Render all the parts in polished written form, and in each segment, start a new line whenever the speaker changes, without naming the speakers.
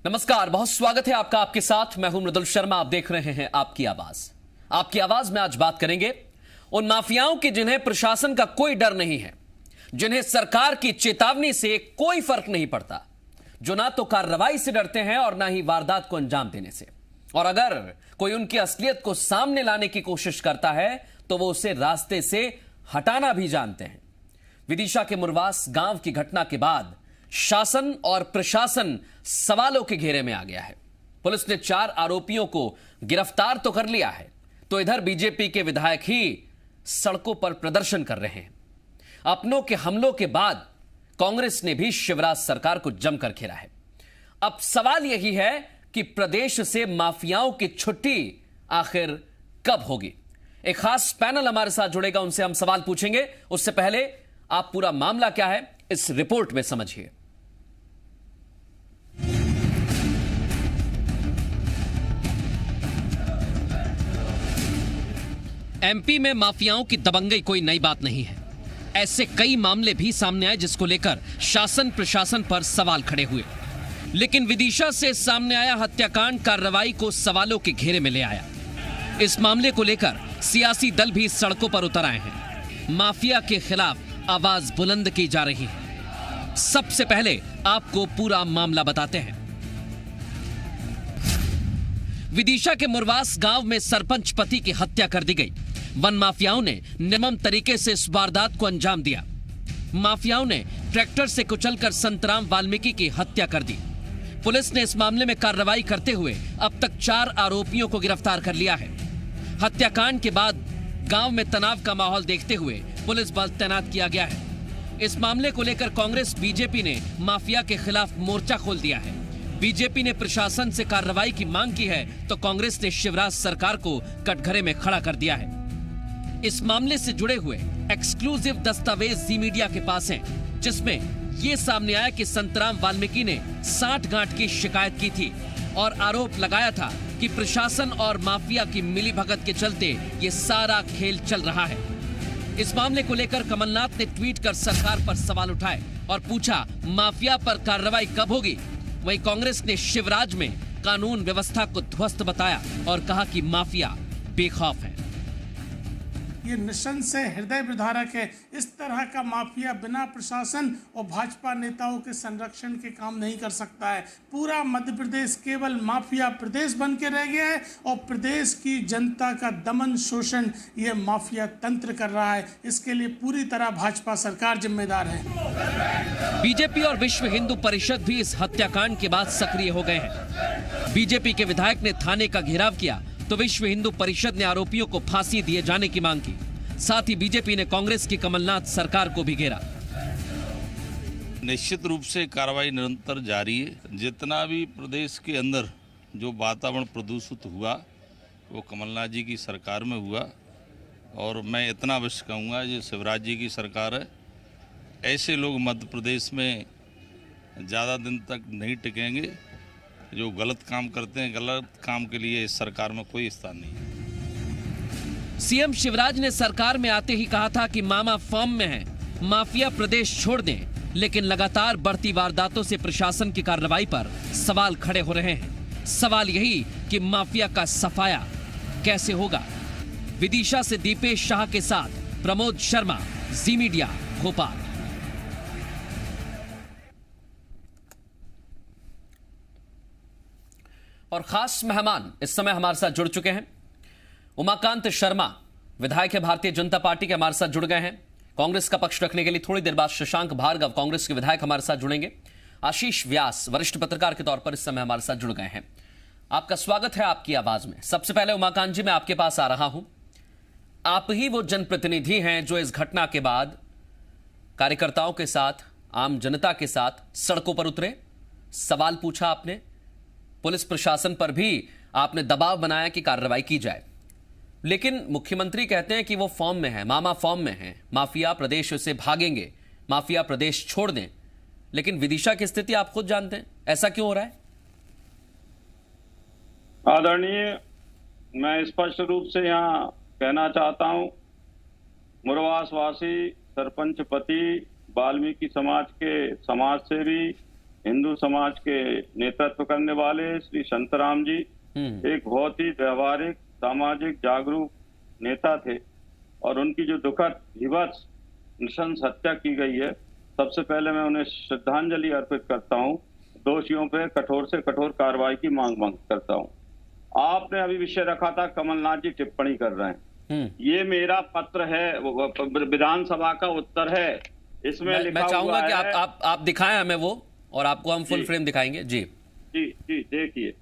नमस्कार, बहुत स्वागत है आपका। आपके साथ मैं हूं मृदुल शर्मा। आप देख रहे हैं आपकी आवाज। आपकी आवाज में आज बात करेंगे उन माफियाओं की जिन्हें प्रशासन का कोई डर नहीं है, जिन्हें सरकार की चेतावनी से कोई फर्क नहीं पड़ता, जो ना तो कार्रवाई से डरते हैं और ना ही वारदात को अंजाम देने से। और अगर कोई उनकी असलियत को सामने लाने की कोशिश करता है तो वो उसे रास्ते से हटाना भी जानते हैं। विदिशा के मुरवास गांव की घटना के बाद शासन और प्रशासन सवालों के घेरे में आ गया है। पुलिस ने 4 आरोपियों को गिरफ्तार तो कर लिया है, तो इधर बीजेपी के विधायक ही सड़कों पर प्रदर्शन कर रहे हैं। अपनों के हमलों के बाद कांग्रेस ने भी शिवराज सरकार को जमकर घेरा है। अब सवाल यही है कि प्रदेश से माफियाओं की छुट्टी आखिर कब होगी। एक खास पैनल हमारे साथ जुड़ेगा, उनसे हम सवाल पूछेंगे। उससे पहले आप पूरा मामला क्या है इस रिपोर्ट में समझिए। एमपी में माफियाओं की दबंगई कोई नई बात नहीं है। ऐसे कई मामले भी सामने आए जिसको लेकर शासन प्रशासन पर सवाल खड़े हुए, लेकिन विदिशा से सामने आया हत्याकांड कार्रवाई को सवालों के घेरे में ले आया। इस मामले को लेकर सियासी दल भी सड़कों पर उतर आए हैं। माफिया के खिलाफ आवाज बुलंद की जा रही है। सबसे पहले आपको पूरा मामला बताते हैं। विदिशा के मुरवास गांव में सरपंच पति की हत्या कर दी गई। वन माफियाओं ने निर्मम तरीके से इस वारदात को अंजाम दिया। माफियाओं ने ट्रैक्टर से कुचलकर संतराम वाल्मीकि की हत्या कर दी। पुलिस ने इस मामले में कार्रवाई करते हुए अब तक 4 आरोपियों को गिरफ्तार कर लिया है। हत्याकांड के बाद गांव में तनाव का माहौल देखते हुए पुलिस बल तैनात किया गया है। इस मामले को लेकर कांग्रेस बीजेपी ने माफिया के खिलाफ मोर्चा खोल दिया है। बीजेपी ने प्रशासन से कार्रवाई की मांग की है तो कांग्रेस ने शिवराज सरकार को कटघरे में खड़ा कर दिया है। इस मामले से जुड़े हुए एक्सक्लूसिव दस्तावेज जी मीडिया के पास हैं, जिसमें ये सामने आया कि संतराम वाल्मीकि ने 60 गांठ की शिकायत की थी और आरोप लगाया था कि प्रशासन और माफिया की मिलीभगत के चलते ये सारा खेल चल रहा है। इस मामले को लेकर कमलनाथ ने ट्वीट कर सरकार पर सवाल उठाए और पूछा माफिया पर कार्रवाई कब होगी। वहीं कांग्रेस ने शिवराज में कानून व्यवस्था को ध्वस्त बताया और कहा कि माफिया बेखौफ है।
ये निसंशय हृदय विदारक है। इस तरह का माफिया बिना प्रशासन और भाजपा नेताओं के संरक्षण के काम नहीं कर सकता है। पूरा मध्य प्रदेश केवल माफिया प्रदेश बन के रह गया है और प्रदेश की जनता का दमन शोषण ये माफिया तंत्र कर रहा है। इसके लिए पूरी तरह भाजपा सरकार जिम्मेदार है।
बीजेपी और विश्व हिंदू परिषद भी इस हत्याकांड के बाद सक्रिय हो गए हैं। बीजेपी के विधायक ने थाने का घेराव किया तो विश्व हिंदू परिषद ने आरोपियों को फांसी दिए जाने की मांग की। साथ ही बीजेपी ने कांग्रेस की कमलनाथ सरकार को भी घेरा।
निश्चित रूप से कार्रवाई निरंतर जारी है। जितना भी प्रदेश के अंदर जो वातावरण प्रदूषित हुआ वो कमलनाथ जी की सरकार में हुआ, और मैं इतना अवश्य कहूँगा ये शिवराज जी की सरकार है। ऐसे लोग मध्य प्रदेश में ज़्यादा दिन तक नहीं टिकेंगे। जो गलत काम करते हैं, गलत काम के लिए इस सरकार में कोई स्थान नहीं है।
सीएम शिवराज ने सरकार में आते ही कहा था कि मामा फॉर्म में है, माफिया प्रदेश छोड़ दें, लेकिन लगातार बढ़ती वारदातों से प्रशासन की कार्रवाई पर सवाल खड़े हो रहे हैं। सवाल यही कि माफिया का सफाया कैसे होगा। विदिशा से दीपेश शाह के साथ प्रमोद शर्मा, जी मीडिया, भोपाल। और खास मेहमान इस समय हमारे साथ जुड़ चुके हैं। उमाकांत शर्मा विधायक है भारतीय जनता पार्टी के, हमारे साथ जुड़ गए हैं कांग्रेस का पक्ष रखने के लिए। थोड़ी देर बाद शशांक भार्गव कांग्रेस के विधायक हमारे साथ जुड़ेंगे। आशीष व्यास वरिष्ठ पत्रकार के तौर पर इस समय हमारे साथ जुड़ गए हैं। आपका स्वागत है आपकी आवाज में। सबसे पहले उमाकांत जी, मैं आपके पास आ रहा हूं। आप ही वो जनप्रतिनिधि हैं जो इस घटना के बाद कार्यकर्ताओं के साथ, आम जनता के साथ सड़कों पर उतरे, सवाल पूछा आपने, पुलिस प्रशासन पर भी आपने दबाव बनाया कि कार्रवाई की जाए। लेकिन मुख्यमंत्री कहते हैं कि वो फॉर्म में है, मामा फॉर्म में है, माफिया प्रदेश से भागेंगे, माफिया प्रदेश छोड़ दें। लेकिन विदिशा की स्थिति आप खुद जानते हैं, ऐसा क्यों हो रहा है?
आदरणीय, मैं स्पष्ट रूप से यहाँ कहना चाहता हूँ, मुरवासवासी सरपंच पति वाल्मीकि समाज के समाज सेवी हिंदू समाज के नेतृत्व करने वाले श्री संतराम जी एक बहुत ही व्यवहारिक, सामाजिक, जागरूक नेता थे और उनकी जो दुखद विभत्स नृशंस हत्या की गई है, सबसे पहले मैं उन्हें श्रद्धांजलि अर्पित करता हूं। दोषियों पे कठोर से कठोर कार्रवाई की मांग करता हूं। आपने अभी विषय रखा था कमलनाथ जी टिप्पणी कर रहे हैं, ये मेरा पत्र है, विधानसभा का उत्तर है। इसमें
मैं चाहूंगा कि आप दिखाएं हमें वो, और आपको हम फुल फ्रेम दिखाएंगे। जी
जी जी, देखिए।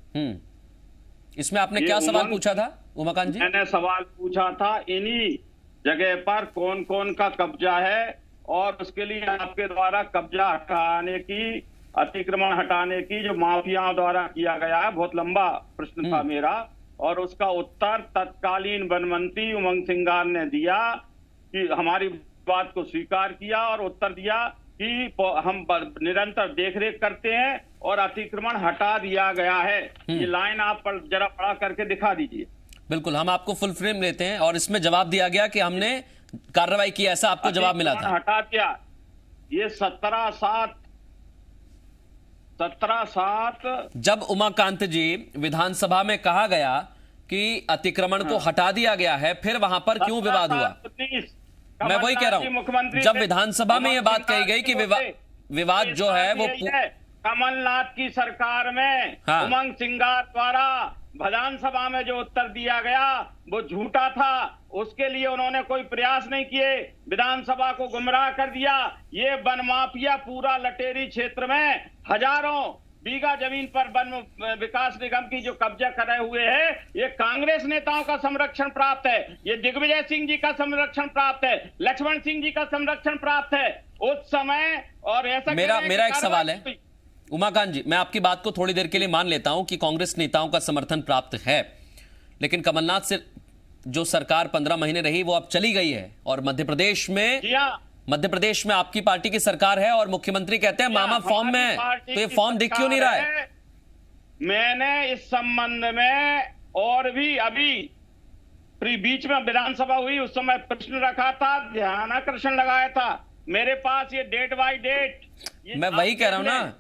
इसमें आपने क्या सवाल पूछा था उमाकांत जी?
मैंने सवाल पूछा था इन्हीं जगह पर कौन कौन का कब्जा है और उसके लिए आपके द्वारा कब्जा हटाने की, अतिक्रमण हटाने की जो माफियाओं द्वारा किया गया है, बहुत लंबा प्रश्न था मेरा, और उसका उत्तर तत्कालीन वन मंत्री उमंग सिंगार ने दिया कि हमारी बात को स्वीकार किया और उत्तर दिया कि हम निरंतर देखरेख करते हैं और अतिक्रमण हटा दिया गया है। ये लाइन आप पर जरा पढ़ा करके दिखा दीजिए।
बिल्कुल, हम आपको फुल फ्रेम लेते हैं और इसमें जवाब दिया गया कि हमने कार्रवाई की, ऐसा आपको जवाब मिला था।
हटा दिया। ये 17/7
जब उमाकांत जी विधानसभा में कहा गया कि अतिक्रमण को हटा दिया गया है, फिर वहां पर क्यों विवाद हुआ? मैं वही कह रहा हूं, जब विधानसभा में यह बात कही गई कि विवाद जो है वो
कमलनाथ की सरकार में उमंग सिंगार द्वारा विधानसभा में जो उत्तर दिया गया वो झूठा था, उसके लिए उन्होंने कोई प्रयास नहीं किए, विधानसभा को गुमराह कर दिया। ये वन माफिया पूरा लटेरी क्षेत्र में हजारों बीघा जमीन पर वन विकास निगम की जो कब्जा करे हुए है, ये कांग्रेस नेताओं का संरक्षण प्राप्त है, ये दिग्विजय सिंह जी का संरक्षण प्राप्त है, लक्ष्मण सिंह जी का संरक्षण प्राप्त है उस समय। और ऐसा
मेरा एक सवाल है उमाकांत जी, मैं आपकी बात को थोड़ी देर के लिए मान लेता हूं कि कांग्रेस नेताओं का समर्थन प्राप्त है, लेकिन कमलनाथ से जो सरकार 15 महीने रही वो अब चली गई है और मध्य प्रदेश में आपकी पार्टी की सरकार है और मुख्यमंत्री कहते हैं मामा फॉर्म में है, तो ये फॉर्म दिख क्यों नहीं रहा है?
मैंने इस संबंध में और भी अभी बीच में विधानसभा हुई उस समय प्रश्न रखा था, ध्यानाकर्षण लगाया था, मेरे पास ये डेट बाय डेट
मैं वही कह रहा हूं ना,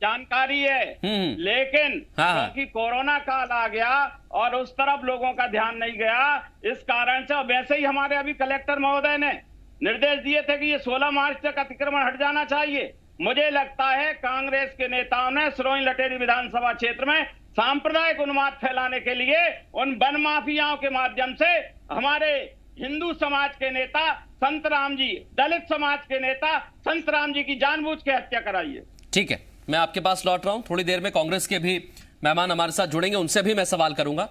जानकारी है। लेकिन क्योंकि कोरोना काल आ गया और उस तरफ लोगों का ध्यान नहीं गया, इस कारण से वैसे ही हमारे अभी कलेक्टर महोदय ने निर्देश दिए थे कि ये 16 मार्च तक अतिक्रमण हट जाना चाहिए। मुझे लगता है कांग्रेस के नेताओं ने सिरोही लटेरी विधानसभा क्षेत्र में सांप्रदायिक उन्माद फैलाने के लिए उन वन माफियाओं के माध्यम से हमारे हिंदू समाज के नेता संत राम जी, दलित समाज के नेता संत राम जी की जानबूझ के हत्या कराई है।
ठीक है, मैं आपके पास लौट रहा हूं, थोड़ी देर में कांग्रेस के भी मेहमान हमारे साथ जुड़ेंगे, उनसे भी मैं सवाल करूंगा।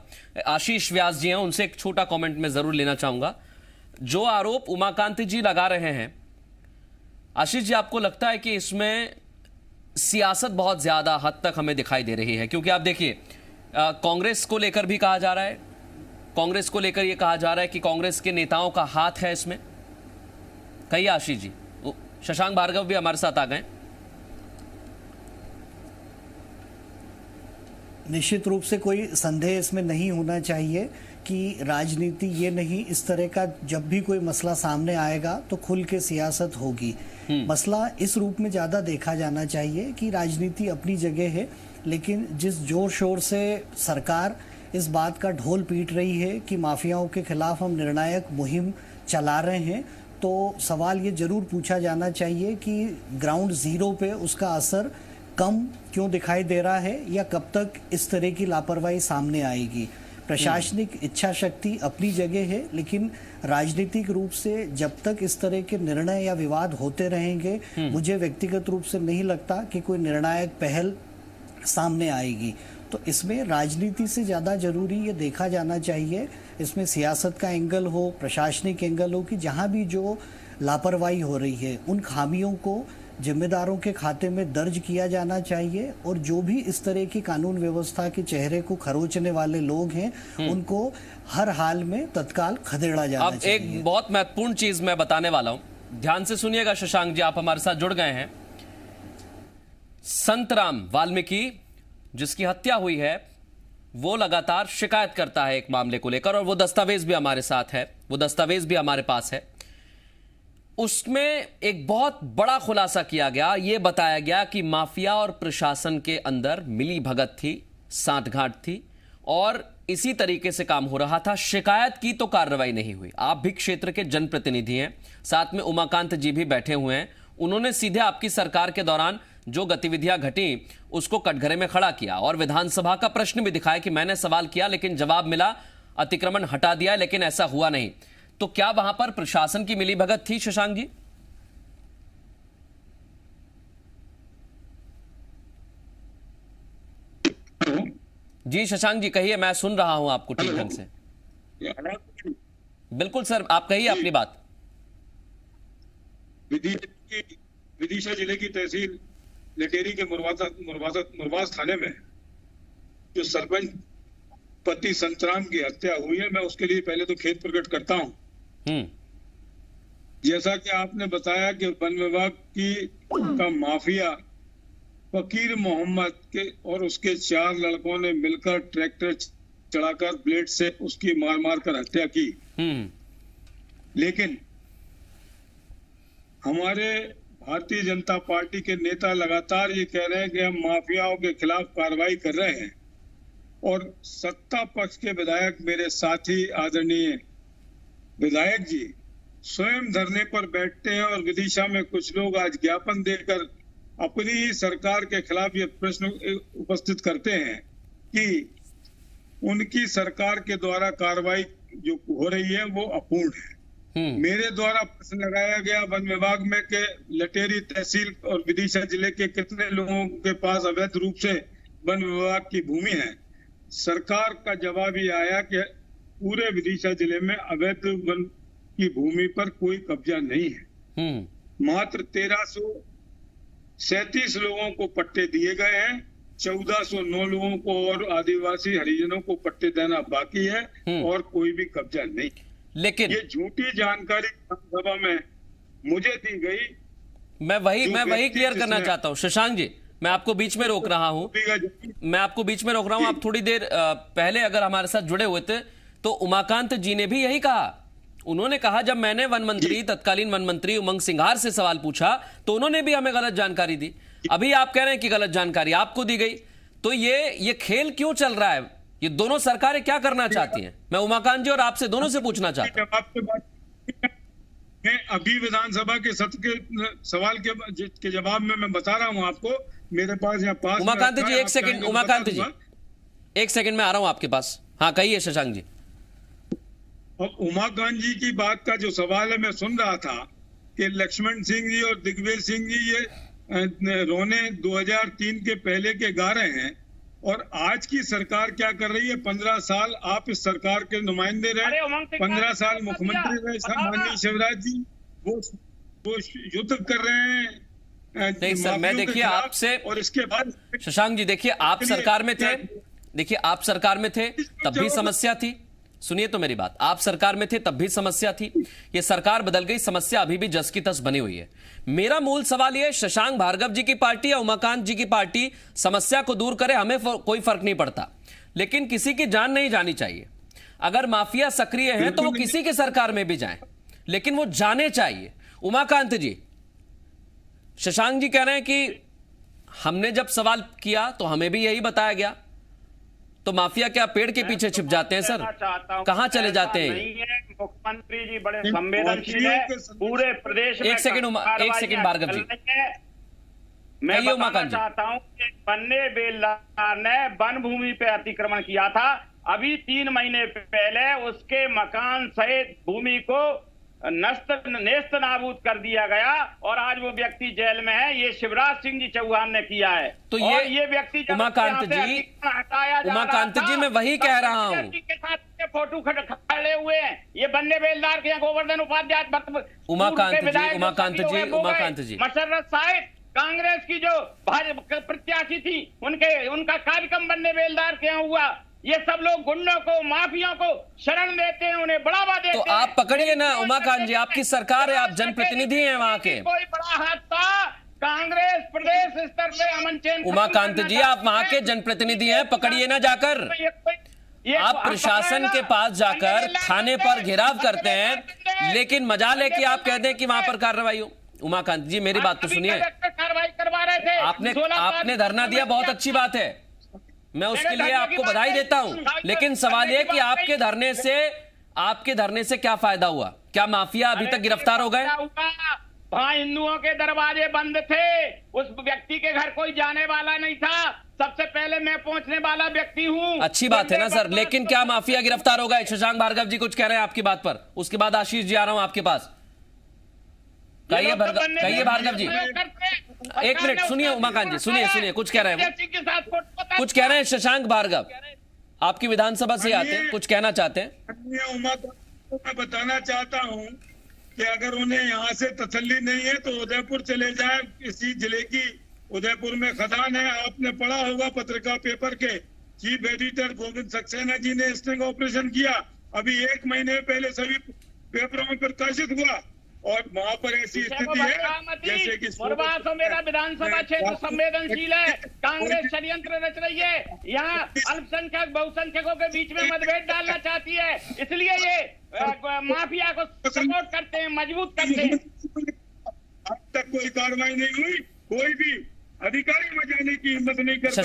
आशीष व्यास जी हैं, उनसे एक छोटा कमेंट मैं जरूर लेना चाहूंगा। जो आरोप उमाकांत जी लगा रहे हैं, आशीष जी आपको लगता है कि इसमें सियासत बहुत ज्यादा हद तक हमें दिखाई दे रही है? क्योंकि आप देखिए कांग्रेस को लेकर भी कहा जा रहा है, कांग्रेस को लेकर यह कहा जा रहा है कि कांग्रेस के नेताओं का हाथ है इसमें। कहिए आशीष जी। शशांक भार्गव भी हमारे साथ आ गए।
निश्चित रूप से कोई संदेह इसमें नहीं होना चाहिए कि राजनीति ये नहीं, इस तरह का जब भी कोई मसला सामने आएगा तो खुल के सियासत होगी। मसला इस रूप में ज़्यादा देखा जाना चाहिए कि राजनीति अपनी जगह है, लेकिन जिस जोर शोर से सरकार इस बात का ढोल पीट रही है कि माफियाओं के खिलाफ हम निर्णायक मुहिम चला रहे हैं, तो सवाल ये जरूर पूछा जाना चाहिए कि ग्राउंड जीरो पे उसका असर कम क्यों दिखाई दे रहा है, या कब तक इस तरह की लापरवाही सामने आएगी। प्रशासनिक इच्छा शक्ति अपनी जगह है, लेकिन राजनीतिक रूप से जब तक इस तरह के निर्णय या विवाद होते रहेंगे, मुझे व्यक्तिगत रूप से नहीं लगता कि कोई निर्णायक पहल सामने आएगी। तो इसमें राजनीति से ज़्यादा जरूरी ये देखा जाना चाहिए, इसमें सियासत का एंगल हो, प्रशासनिक एंगल हो, कि जहाँ भी जो लापरवाही हो रही है उन खामियों को जिम्मेदारों के खाते में दर्ज किया जाना चाहिए, और जो भी इस तरह की कानून व्यवस्था के चेहरे को खरोचने वाले लोग हैं उनको हर हाल में तत्काल खदेड़ा जाना चाहिए।
अब एक बहुत महत्वपूर्ण चीज मैं बताने वाला हूं, ध्यान से सुनिएगा। शशांक जी आप हमारे साथ जुड़ गए हैं। संतराम वाल्मीकि जिसकी हत्या हुई है वो लगातार शिकायत करता है एक मामले को लेकर, और वो दस्तावेज भी हमारे साथ है, वो दस्तावेज भी हमारे पास है। उसमें एक बहुत बड़ा खुलासा किया गया। यह बताया गया कि माफिया और प्रशासन के अंदर मिली भगत थी, सांठगांठ थी और इसी तरीके से काम हो रहा था। शिकायत की तो कार्रवाई नहीं हुई। आप भी क्षेत्र के जनप्रतिनिधि हैं, साथ में उमाकांत जी भी बैठे हुए हैं। उन्होंने सीधे आपकी सरकार के दौरान जो गतिविधियां घटी उसको कटघरे में खड़ा किया और विधानसभा का प्रश्न भी दिखाया कि मैंने सवाल किया लेकिन जवाब मिला, अतिक्रमण हटा दिया, लेकिन ऐसा हुआ नहीं। तो क्या वहां पर प्रशासन की मिलीभगत थी शशांक जी? जी शशांक जी कहिए, मैं सुन रहा हूं आपको ठीक ढंग से। बिल्कुल सर, आप कहिए अपनी बात।
विदिशा जिले की तहसील लटेरी के मुरवास थाने में जो सरपंच पति संतराम की हत्या हुई है, मैं उसके लिए पहले तो खेद प्रकट करता हूं। जैसा कि आपने बताया कि वन विभाग का माफिया फकीर मोहम्मद के और उसके 4 लड़कों ने मिलकर ट्रैक्टर चढ़ाकर ब्लेड से उसकी मार कर हत्या की। लेकिन हमारे भारतीय जनता पार्टी के नेता लगातार ये कह रहे हैं कि हम माफियाओं के खिलाफ कार्रवाई कर रहे हैं और सत्ता पक्ष के विधायक, मेरे साथी आदरणीय विधायक जी स्वयं धरने पर बैठते हैं और विदिशा में कुछ लोग आज ज्ञापन देकर अपनी ही सरकार के खिलाफ ये प्रश्न उपस्थित करते हैं कि उनकी सरकार के द्वारा कार्रवाई जो हो रही है वो अपूर्ण है। मेरे द्वारा प्रश्न लगाया गया वन विभाग में कि लटेरी तहसील और विदिशा जिले के कितने लोगों के पास अवैध रूप से वन विभाग की भूमि है। सरकार का जवाब ये आया कि पूरे विदिशा जिले में अवैध वन की भूमि पर कोई कब्जा नहीं है। मात्र 1337 लोगों को पट्टे दिए गए हैं, 1409 लोगों को और आदिवासी हरिजनों को पट्टे देना बाकी है और कोई भी कब्जा नहीं।
लेकिन
ये झूठी जानकारी सभा में मुझे दी गई।
मैं वही क्लियर करना चाहता हूं शशांक जी, मैं आपको बीच में रोक रहा हूं। आप थोड़ी देर पहले अगर हमारे साथ जुड़े हुए थे तो उमाकांत जी ने भी यही कहा। उन्होंने कहा जब मैंने तत्कालीन वन मंत्री उमंग सिंघार से सवाल पूछा तो उन्होंने भी हमें गलत जानकारी दी। अभी आप कह रहे हैं कि गलत जानकारी आपको दी गई। तो ये खेल क्यों चल रहा है? ये दोनों सरकारें क्या करना चाहती हैं? मैं उमाकांत जी और आपसे दोनों से पूछना चाहता हूं।
मैं अभी विधानसभा के सत्र के सवाल के जवाब में मैं बता रहा हूं आपको। मेरे पास यहाँ पास
उमाकांत जी एक सेकंड में आ रहा हूं आपके पास। हाँ कहिए शशांक जी।
और उमाकांत जी की बात का जो सवाल है, मैं सुन रहा था कि लक्ष्मण सिंह जी और दिग्विजय सिंह जी ये रोने 2003 के पहले के गा रहे हैं और आज की सरकार क्या कर रही है। 15 साल आप इस सरकार के नुमाइंदे रहे, 15 साल मुख्यमंत्री रहे माननीय शिवराज जी, वो युद्ध कर रहे हैं।
नहीं सर, मैं देखिए आपसे
और इसके बाद
शशांक जी देखिए आप सरकार में थे, तब भी समस्या थी। सुनिए तो मेरी बात, आप सरकार में थे तब भी समस्या थी। ये सरकार बदल गई, समस्या अभी भी जस की तस बनी हुई है। मेरा मूल सवाल ये, शशांक भार्गव जी की पार्टी या उमाकांत जी की पार्टी समस्या को दूर करे, हमें कोई फर्क नहीं पड़ता, लेकिन किसी की जान नहीं जानी चाहिए। अगर माफिया सक्रिय हैं तो वो किसी की सरकार में भी जाएं, लेकिन वो जाने चाहिए। उमाकांत जी, शशांक जी कह रहे हैं कि हमने जब सवाल किया तो हमें भी यही बताया गया। तो माफिया क्या पेड़ के पीछे छिप जाते हैं सर? कहां चले जाते हैं?
मुख्यमंत्री जी बड़े संवेदनशील है, पूरे प्रदेश में।
एक सेकंड भार्गव जी,
मैं बताना चाहता हूं कि बन्ने बेलदार ने वन भूमि पे अतिक्रमण किया था। अभी 3 महीने पहले उसके मकान सहित भूमि को नेस्त नाबूद कर दिया गया और आज वो व्यक्ति जेल में है। ये शिवराज सिंह जी चौहान ने किया है।
तो ये व्यक्ति उमाकांत जी मैं वही कह रहा हूँ
के साथ फोटो खड़े हुए हैं। ये बन्ने बेलदार के गोवर्धन उपाध्याय
उमाकांत जी
मसर्रत साहिब कांग्रेस की जो भाजपा प्रत्याशी थी उनका कार्यक्रम बन्ने बेलदार के यहाँ हुआ। ये सब लोग गुंडों को, माफिया को शरण देते हैं, उन्हें बढ़ावा देते हैं।
तो आप पकड़िए ना उमाकांत जी, आपकी सरकार है, आप जनप्रतिनिधि हैं वहां के।
कोई बड़ा हादसा कांग्रेस प्रदेश स्तर पे अमन चैन।
उमाकांत जी आप वहां के जनप्रतिनिधि हैं, पकड़िए ना जाकर। आप प्रशासन के पास जाकर थाने पर घेराव करते हैं, लेकिन मजाल है कि आप कहते हैं कि वहां पर कार्रवाई हो। उमाकांत जी मेरी बात तो सुनिए,
कार्रवाई करवा रहे थे,
आपने धरना दिया, बहुत अच्छी बात है, मैं उसके लिए आपको बधाई देता हूं, लेकिन सवाल यह कि आपके धरने से क्या फायदा हुआ? क्या माफिया अभी तक गिरफ्तार हो गए?
वहां हिंदुओं के दरवाजे बंद थे, उस व्यक्ति के घर कोई जाने वाला नहीं था, सबसे पहले मैं पहुंचने वाला व्यक्ति हूं।
अच्छी बात है ना सर, लेकिन क्या माफिया गिरफ्तार हो गए? शशांक भार्गव जी कुछ कह रहे हैं आपकी बात पर, उसके बाद आशीष जी आ रहा हूं आपके पास। कहिए भार्गव जी, एक मिनट सुनिए उमाकांत जी, सुनिए कुछ कह रहे हैं, कुछ कह रहे हैं शशांक भार्गव, आपकी विधानसभा से आते हैं, कुछ कहना चाहते हैं।
मैं बताना चाहता हूं कि अगर उन्हें यहाँ से तसल्ली नहीं है तो उदयपुर चले जाए। इसी जिले की उदयपुर में खदान है, आपने पढ़ा होगा पत्रिका पेपर के चीफ एडिटर गोविंद सक्सेना जी ने स्टिंग ऑपरेशन किया, अभी 1 महीने पहले सभी पेपरों में प्रकाशित हुआ, और वहाँ पर ऐसी स्थिति है जैसे कि
मेरा विधानसभा क्षेत्र संवेदनशील है, कांग्रेस षड्यंत्र रच रही है, यहाँ अल्पसंख्यक बहुसंख्यकों के बीच में मतभेद डालना चाहती है, इसलिए ये माफिया को सपोर्ट करते हैं, मजबूत करते हैं।
अब तक कोई कार्रवाई नहीं हुई, कोई भी अधिकारी बचाने की हिम्मत नहीं करता।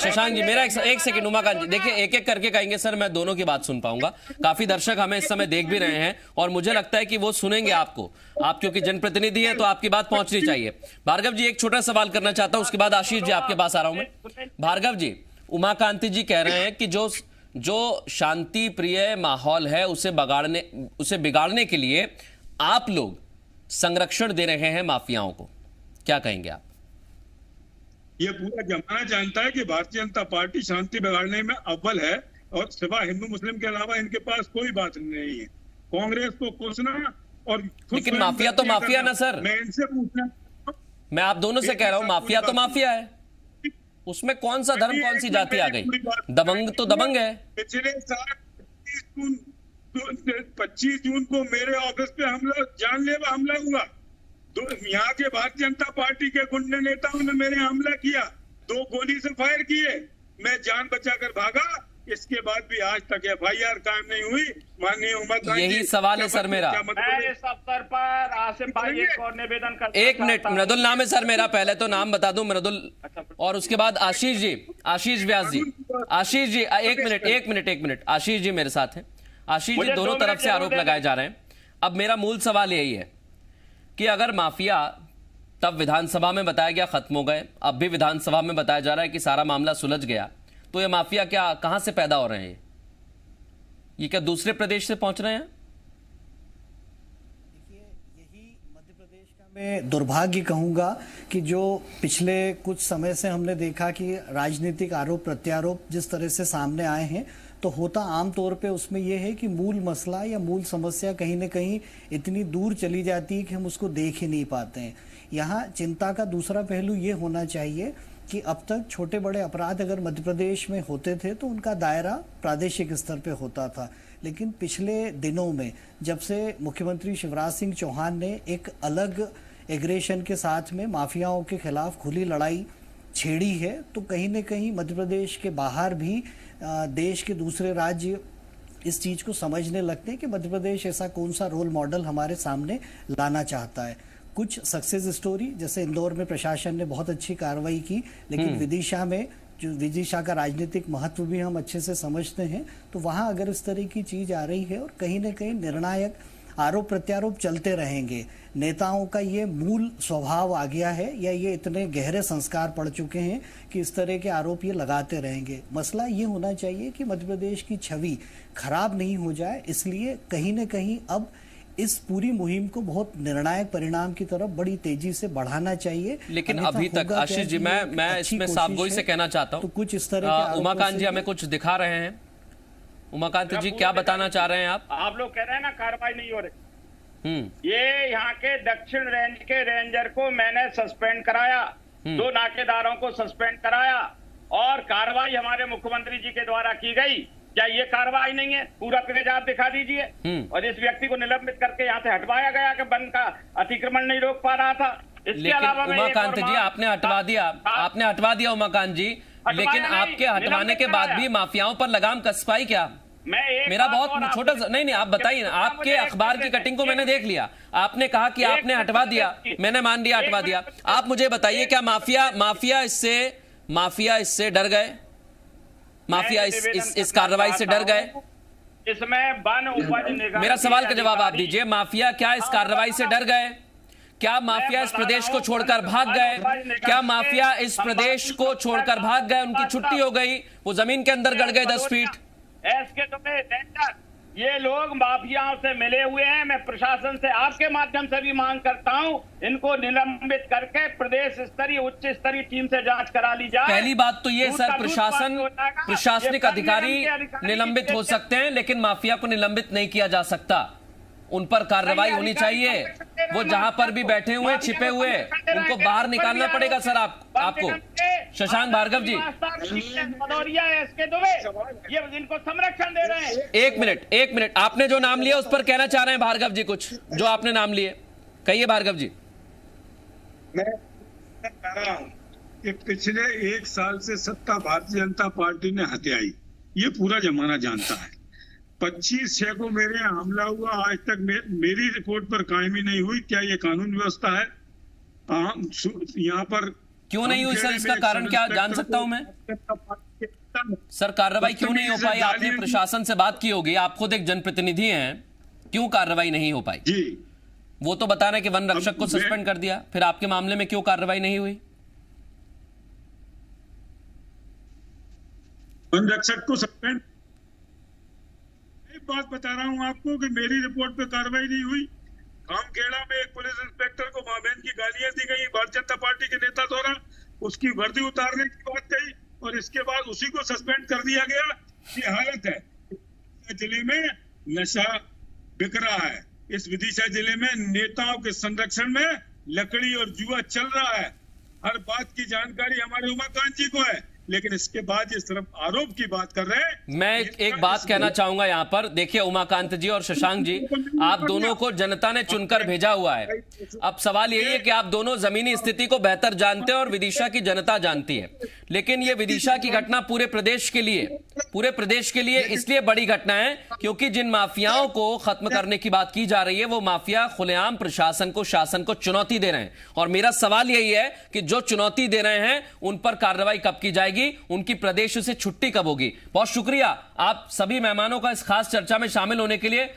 शशांक जी मेरा एक सेकंड, उमाकांत जी देखिए, एक एक करके कहेंगे सर, मैं दोनों की बात सुन पाऊंगा। काफी दर्शक हमें इस समय देख भी रहे हैं और मुझे लगता है कि वो सुनेंगे आपको, आप क्योंकि जनप्रतिनिधि हैं तो आपकी बात पहुंचनी चाहिए। भार्गव जी एक छोटा सवाल करना चाहता हूं, उसके बाद आशीष जी आपके पास आ रहा हूं मैं। भार्गव जी, उमाकांति जी कह रहे हैं कि जो शांति प्रिय माहौल है उसे बिगाड़ने के लिए आप लोग संरक्षण दे रहे हैं माफियाओं को, क्या कहेंगे आप?
ये पूरा जमाना जानता है कि भारतीय जनता पार्टी शांति बिगाड़ने में अव्वल है, और सिवा हिंदू मुस्लिम के अलावा इनके पास कोई बात नहीं है। कांग्रेस को कोसना और
लेकिन माफिया तो माफिया ना सर,
मैं इनसे पूछना, मैं
आप दोनों से कह रहा हूं, माफिया तो माफिया है, उसमें कौन सा धर्म कौन सी जाति आ गई? दबंग तो दबंग है।
पिछले साल 25 जून को मेरे ऑफिस पे जानलेवा हमला हुआ, यहाँ के भारतीय जनता पार्टी के गुंडे नेताओं ने मेरे हमला किया, 2 गोली से फायर किए, मैं जान बचाकर भागा, इसके बाद भी आज तक FIR कायम नहीं हुई। माननीय उमाकांत जी,
यही सवाल है सर मेरा।
मैं इस अवसर पर आसिफ भाई एक और निवेदन करता हूं।
1 मिनट, मृदुल नाम है सर मेरा, पहले तो नाम बता दूं मृदुल, और उसके बाद आशीष जी, आशीष व्यास जी, आशीष जी एक मिनट, आशीष जी मेरे साथ हैं। आशीष जी दोनों तरफ से आरोप लगाए जा रहे हैं। अब मेरा मूल सवाल यही है कि अगर माफिया तब विधानसभा में बताया गया खत्म हो गए, अब भी विधानसभा में बताया जा रहा है कि सारा मामला सुलझ गया, तो ये माफिया क्या कहां से पैदा हो रहे हैं? ये क्या दूसरे प्रदेश से पहुंच रहे हैं?
देखिए, यही मध्य प्रदेश का मैं दुर्भाग्य कहूंगा कि जो पिछले कुछ समय से हमने देखा कि राजनीतिक आरोप प्रत्यारोप जिस तरह से सामने आए हैं, तो होता आमतौर पे उसमें यह है कि मूल मसला या मूल समस्या कहीं ना कहीं इतनी दूर चली जाती है कि हम उसको देख ही नहीं पाते हैं। यहाँ चिंता का दूसरा पहलू ये होना चाहिए कि अब तक छोटे बड़े अपराध अगर मध्य प्रदेश में होते थे तो उनका दायरा प्रादेशिक स्तर पे होता था, लेकिन पिछले दिनों में जब से मुख्यमंत्री शिवराज सिंह चौहान ने एक अलग एग्रेशन के साथ में माफियाओं के खिलाफ खुली लड़ाई छेड़ी है, तो कहीं ना कहीं मध्य प्रदेश के बाहर भी देश के दूसरे राज्य इस चीज को समझने लगते हैं कि मध्य प्रदेश ऐसा कौन सा रोल मॉडल हमारे सामने लाना चाहता है। कुछ सक्सेस स्टोरी, जैसे इंदौर में प्रशासन ने बहुत अच्छी कार्रवाई की, लेकिन विदिशा में जो विदिशा का राजनीतिक महत्व भी हम अच्छे से समझते हैं, तो वहां अगर इस तरह की चीज आ रही है और कहीं ना कहीं निर्णायक आरोप प्रत्यारोप चलते रहेंगे, नेताओं का ये मूल स्वभाव आ गया है या ये इतने गहरे संस्कार पड़ चुके हैं कि इस तरह के आरोप ये लगाते रहेंगे। मसला ये होना चाहिए कि मध्य प्रदेश की छवि खराब नहीं हो जाए, इसलिए कहीं ना कहीं अब इस पूरी मुहिम को बहुत निर्णायक परिणाम की तरफ बड़ी तेजी से बढ़ाना चाहिए।
लेकिन अभी तक आशीष जी मैं इसमें साफगोई से कहना चाहता हूँ,
तो कुछ इस तरह
उमाकांत जी हमें कुछ दिखा रहे हैं। उमाकांत जी क्या बताना चाह रहे हैं आप
लोग कह रहे हैं ना कार्रवाई नहीं हो रही। ये यहाँ के दक्षिण रेंज के रेंजर को मैंने सस्पेंड कराया, 2 नाकेदारों को सस्पेंड कराया, और कार्रवाई हमारे मुख्यमंत्री जी के द्वारा की गई। क्या ये कार्रवाई नहीं है? पूरा पेज आप दिखा दीजिए। और इस व्यक्ति को निलंबित करके यहाँ से हटवाया गया कि वन का अतिक्रमण नहीं रोक पा रहा था। इसके अलावा
उमाकांत जी आपने हटवा दिया उमाकांत जी, लेकिन आपके हटवाने के बाद भी माफियाओं पर लगाम कस पाई क्या? मेरा बहुत छोटा सा नहीं, आप बताइए ना। आपके अखबार की कटिंग को मैंने देख लिया, आपने कहा कि आपने हटवा दिया, मैंने मान लिया हटवा दिया। आप मुझे बताइए क्या माफिया इससे डर गए? माफिया इस कार्रवाई से डर गए?
इसमें वन उपज निगम,
मेरा सवाल का जवाब आप दीजिए। माफिया क्या इस कार्रवाई से डर गए? क्या माफिया इस प्रदेश को छोड़कर भाग गए? क्या माफिया इस प्रदेश को छोड़कर भाग गए? उनकी छुट्टी हो गई, वो जमीन के अंदर गड़ गए 10 फीट।
ये लोग माफियाओं से मिले हुए हैं। मैं प्रशासन से आपके माध्यम से भी मांग करता हूं, इनको निलंबित करके प्रदेश स्तरीय उच्च स्तरीय टीम से जांच करा ली जाए।
पहली बात तो ये सर, प्रशासनिक अधिकारी निलंबित हो सकते हैं, लेकिन माफिया को निलंबित नहीं किया जा सकता। उन पर कार्रवाई होनी चाहिए। वो जहां पर भी बैठे हुए छिपे हुए, उनको बाहर निकालना पड़ेगा सर आपको। शशांक भार्गव जी,
ये इनको संरक्षण दे रहे हैं।
एक मिनट, आपने जो नाम लिया उस पर कहना चाह रहे हैं भार्गव जी कुछ, जो आपने नाम लिए कहिए भार्गव जी।
मैं कह रहा हूं कि पिछले 1 साल से सत्ता भारतीय जनता पार्टी ने हथियाई, ये पूरा जमाना जानता है। 25/6 को मेरे यहाँ हमला हुआ, आज तक मेरी रिपोर्ट पर कायमी नहीं हुई। क्या ये कानून व्यवस्था है? यहाँ पर
क्यों नहीं हुई सर? इसका कारण क्या जान सकता हूं मैं? सर कार्रवाई क्यों नहीं हो पाई? आपने प्रशासन से बात की होगी, आप खुद एक जनप्रतिनिधि हैं, क्यों कार्रवाई नहीं हो पाई?
जी,
वो तो बता रहे कि वन रक्षक को सस्पेंड कर दिया, फिर आपके मामले में क्यों कार्रवाई नहीं हुई?
वन रक्षक को सस्पेंड, एक बात बता रहा हूं आपको कि मेरी रिपोर्ट पे कार्रवाई नहीं हुई। खामखेड़ा में एक पुलिस इंस्पेक्टर को मां बहन की गालियां दी गई भारतीय जनता पार्टी के नेता द्वारा, उसकी वर्दी उतारने की बात कही और इसके बाद उसी को सस्पेंड कर दिया गया। ये हालत है। जिले में नशा बिक रहा है, इस विदिशा जिले में नेताओं के संरक्षण में लकड़ी और जुआ चल रहा है। हर बात की जानकारी हमारे उमाकांत जी को है, लेकिन इसके बाद ये सिर्फ आरोप की बात कर रहे हैं।
मैं एक बात कहना चाहूंगा यहाँ पर, देखिए उमाकांत जी और शशांक जी, आप दोनों को जनता ने चुनकर भेजा हुआ है। अब सवाल यही है कि आप दोनों जमीनी स्थिति को बेहतर जानते हैं और विदिशा की जनता जानती है, लेकिन ये विदिशा की घटना पूरे प्रदेश के लिए इसलिए बड़ी घटना है क्योंकि जिन माफियाओं को खत्म करने की बात की जा रही है, वो माफिया खुलेआम प्रशासन को, शासन को चुनौती दे रहे हैं। और मेरा सवाल यही है कि जो चुनौती दे रहे हैं उन पर कार्रवाई कब की जाएगी, उनकी प्रदेश से छुट्टी कब होगी? बहुत शुक्रिया आप सभी मेहमानों का इस खास चर्चा में शामिल होने के लिए।